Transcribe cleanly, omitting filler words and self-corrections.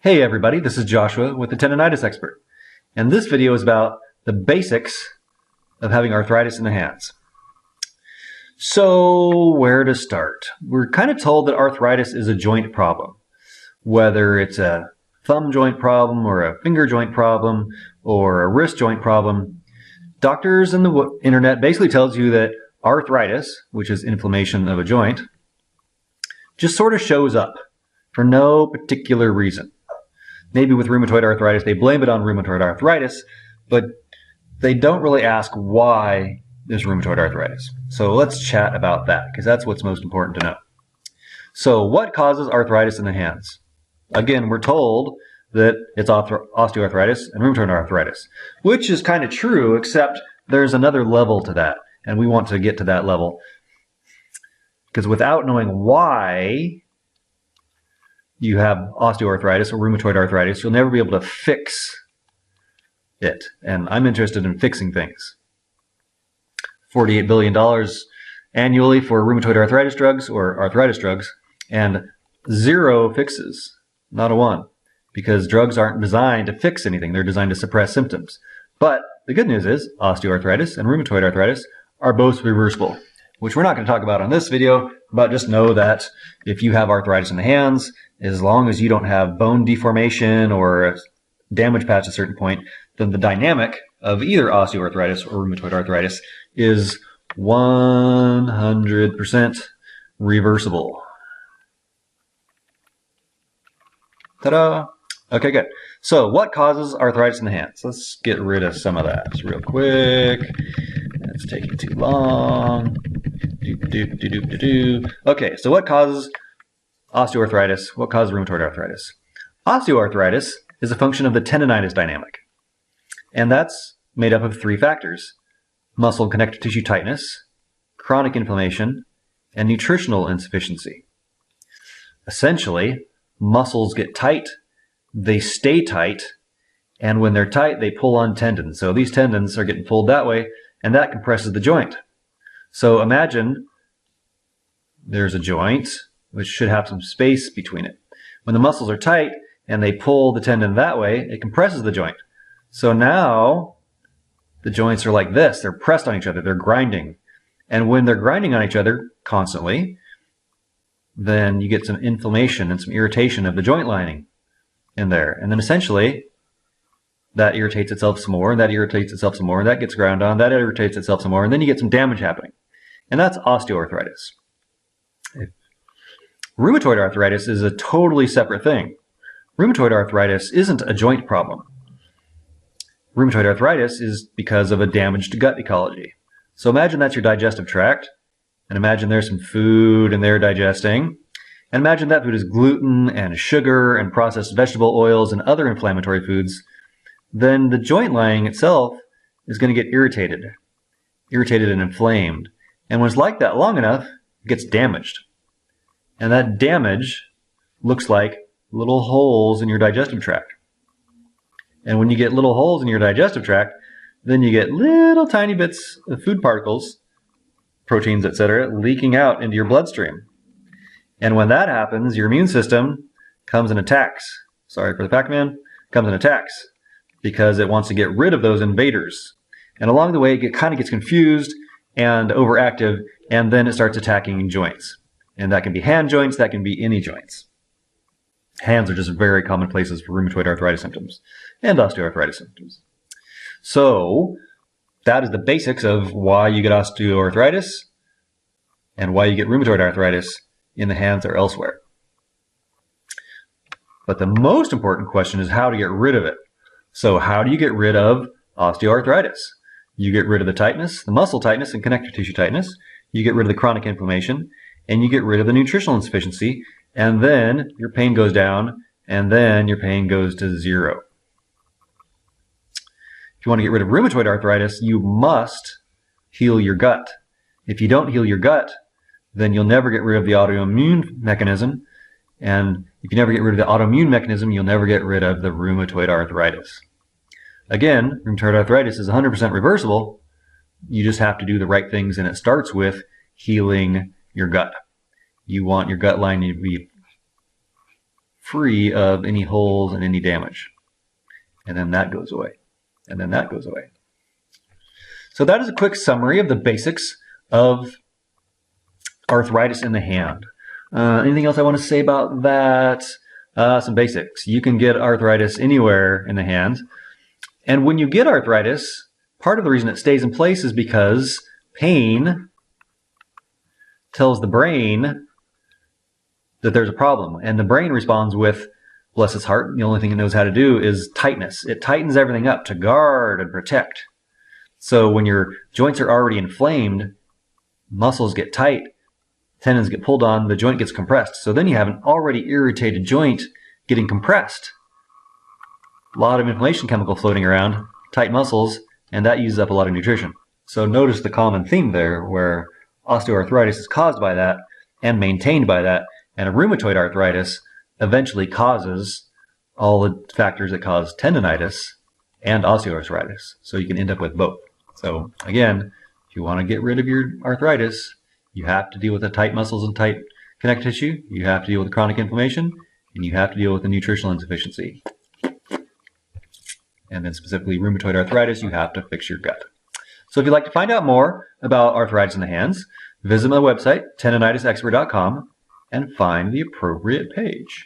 Hey everybody, this is Joshua with the Tendonitis Expert, and this video is about the basics of having arthritis in the hands. So where to start? We're kind of told that arthritis is a joint problem, whether it's a thumb joint problem or a finger joint problem or a wrist joint problem. Doctors and the internet basically tells you that arthritis, which is inflammation of a joint, just sort of shows up for no particular reason. Maybe with rheumatoid arthritis, they blame it on rheumatoid arthritis, but they don't really ask why there's rheumatoid arthritis. So let's chat about that, because that's what's most important to know. So what causes arthritis in the hands? Again, we're told that it's osteoarthritis and rheumatoid arthritis, which is kind of true, except there's another level to that, and we want to get to that level. Because without knowing why you have osteoarthritis or rheumatoid arthritis, you'll never be able to fix it. And I'm interested in fixing things. $48 billion annually for rheumatoid arthritis drugs or arthritis drugs, and 0 fixes, not a 1, because drugs aren't designed to fix anything. They're designed to suppress symptoms. But the good news is osteoarthritis and rheumatoid arthritis are both reversible, which we're not going to talk about on this video, but just know that if you have arthritis in the hands, as long as you don't have bone deformation or damage past a certain point, then the dynamic of either osteoarthritis or rheumatoid arthritis is 100% reversible. Ta-da! Okay, good. So what causes arthritis in the hands? Let's get rid of some of that real quick. It's taking too long. Okay, so what causes osteoarthritis? What causes rheumatoid arthritis? Osteoarthritis is a function of the tendonitis dynamic, and that's made up of 3 factors: muscle and connective tissue tightness, chronic inflammation, and nutritional insufficiency. Essentially, muscles get tight, they stay tight, and when they're tight, they pull on tendons. So these tendons are getting pulled that way, and that compresses the joint. So imagine there's a joint which should have some space between it. When the muscles are tight and they pull the tendon that way, it compresses the joint. So now the joints are like this. They're pressed on each other. They're grinding. And when they're grinding on each other constantly, then you get some inflammation and some irritation of the joint lining in there. And then essentially that irritates itself some more, and that irritates itself some more, and that gets ground on, that irritates itself some more, and then you get some damage happening. And that's osteoarthritis. Rheumatoid arthritis is a totally separate thing. Rheumatoid arthritis isn't a joint problem. Rheumatoid arthritis is because of a damaged gut ecology. So imagine that's your digestive tract, and imagine there's some food in there digesting, and imagine that food is gluten and sugar and processed vegetable oils and other inflammatory foods. Then the joint lining itself is going to get irritated and inflamed. And when it's like that long enough, it gets damaged. And that damage looks like little holes in your digestive tract. And when you get little holes in your digestive tract, then you get little tiny bits of food particles, proteins, etc., leaking out into your bloodstream. And when that happens, your immune system comes and attacks. Sorry for the Pac-Man. Comes and attacks, because it wants to get rid of those invaders. And along the way, it kind of gets confused and overactive, and then it starts attacking joints. And that can be hand joints, that can be any joints. Hands are just very common places for rheumatoid arthritis symptoms and osteoarthritis symptoms. So that is the basics of why you get osteoarthritis and why you get rheumatoid arthritis in the hands or elsewhere. But the most important question is how to get rid of it. So how do you get rid of osteoarthritis? You get rid of the tightness, the muscle tightness and connective tissue tightness. You get rid of the chronic inflammation, and you get rid of the nutritional insufficiency, and then your pain goes down, and then your pain goes to 0. If you want to get rid of rheumatoid arthritis, you must heal your gut. If you don't heal your gut, then you'll never get rid of the autoimmune mechanism, and if you never get rid of the autoimmune mechanism, you'll never get rid of the rheumatoid arthritis. Again, rheumatoid arthritis is 100% reversible. You just have to do the right things, and it starts with healing your gut. You want your gut lining to be free of any holes and any damage. And then that goes away. And then that goes away. So that is a quick summary of the basics of arthritis in the hand. Anything else I want to say about that? Some basics. You can get arthritis anywhere in the hand. And when you get arthritis, part of the reason it stays in place is because pain tells the brain that there's a problem. And the brain responds with, bless its heart, the only thing it knows how to do is tightness. It tightens everything up to guard and protect. So when your joints are already inflamed, muscles get tight, tendons get pulled on, the joint gets compressed. So then you have an already irritated joint getting compressed. A lot of inflammation chemical floating around, tight muscles, and that uses up a lot of nutrition. So notice the common theme there where osteoarthritis is caused by that and maintained by that, and a rheumatoid arthritis eventually causes all the factors that cause tendonitis and osteoarthritis. So you can end up with both. So again, if you want to get rid of your arthritis, you have to deal with the tight muscles and tight connective tissue, you have to deal with chronic inflammation, and you have to deal with the nutritional insufficiency. And then specifically rheumatoid arthritis, you have to fix your gut. So if you'd like to find out more about arthritis in the hands, visit my website, tendonitisexpert.com, and find the appropriate page.